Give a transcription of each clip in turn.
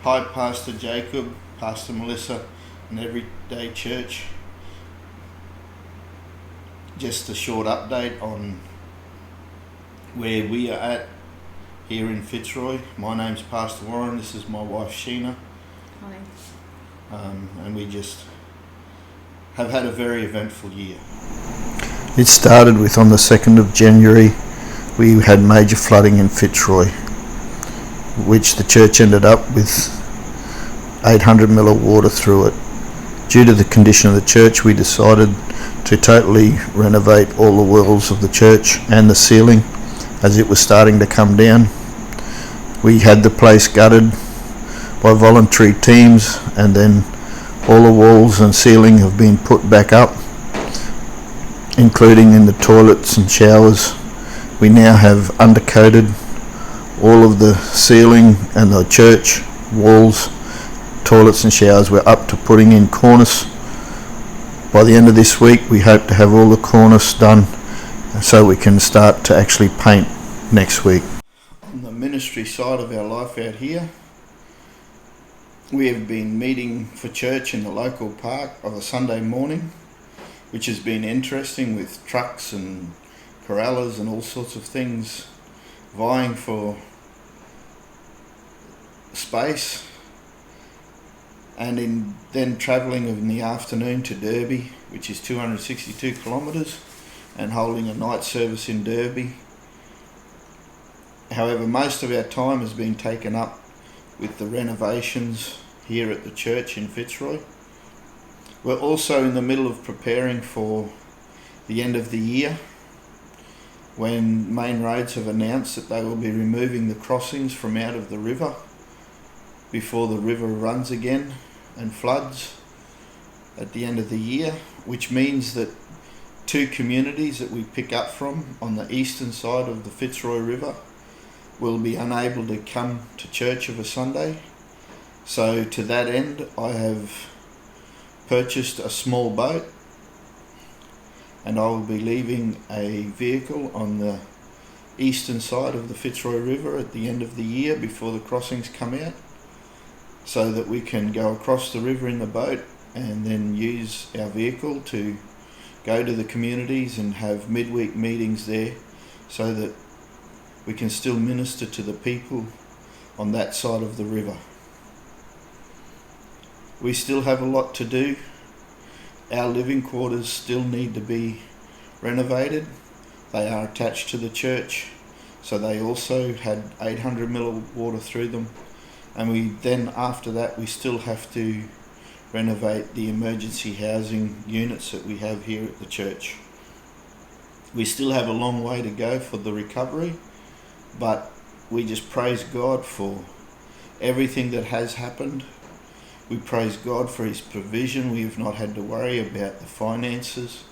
Hi, Pastor Jacob, Pastor Melissa, and Everyday Church. Just a short update on where we are at here in Fitzroy. My name's Pastor Warren, this is my wife Sheena, Hi. and we just have had a very eventful year. It started with on the 2nd of January, we had major flooding in Fitzroy, which the church ended up with 800 mil of water through it. Due to the condition of the church, we decided to totally renovate all the walls of the church and the ceiling as it was starting to come down. We had the place gutted by voluntary teams, and then all the walls and ceiling have been put back up, including in the toilets and showers. We now have undercoated all of the ceiling and the church walls. Toilets and showers. We're up to putting in cornice. By the end of this week we hope to have all the cornice done so we can start to actually paint next week. On the ministry side of our life out here, we have been meeting for church in the local park of a Sunday morning, which has been interesting, with trucks and corrallers and all sorts of things vying for space. And then travelling in the afternoon to Derby, which is 262 kilometres, and holding a night service in Derby. However, most of our time has been taken up with the renovations here at the church in Fitzroy. We're also in the middle of preparing for the end of the year, when Main Roads have announced that they will be removing the crossings from out of the river before the river runs again and floods at the end of the year, which means that two communities that we pick up from on the eastern side of the Fitzroy River will be unable to come to church of a Sunday. So to that end, I have purchased a small boat, and I will be leaving a vehicle on the eastern side of the Fitzroy River at the end of the year before the crossings come out, so that we can go across the river in the boat and then use our vehicle to go to the communities and have midweek meetings there, so that we can still minister to the people on that side of the river. We still have a lot to do. Our living quarters still need to be renovated. They are attached to the church, so they also had 800 mil of water through them. And we then, after that, we still have to renovate the emergency housing units that we have here at the church. We still have a long way to go for the recovery, but we just praise God for everything that has happened. We praise God for His provision. We have not had to worry about the finances.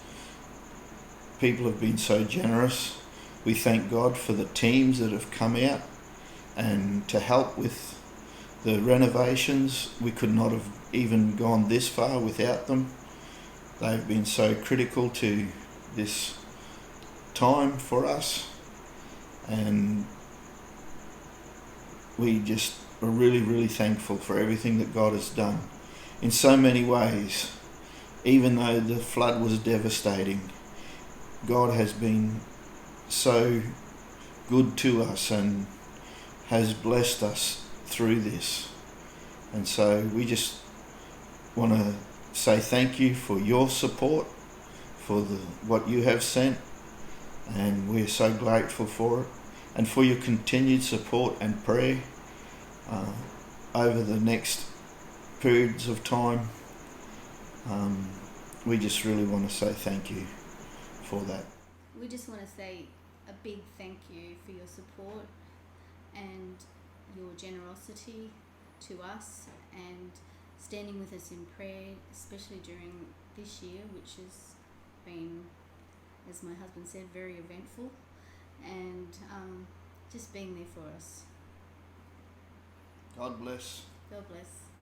People have been so generous. We thank God for the teams that have come out and to help with the renovations. We could not have even gone this far without them. They've been so critical to this time for us, and we just are really, really thankful for everything that God has done in so many ways. Even though the flood was devastating, God has been so good to us and has blessed us through this. And so we just want to say thank you for your support, for what you have sent, and we're so grateful for it, and for your continued support and prayer over the next periods of time. We just really want to say thank you for that. We just want to say a big thank you for your support and your generosity to us, and standing with us in prayer, especially during this year, which has been, as my husband said, very eventful, and just being there for us. God bless. God bless.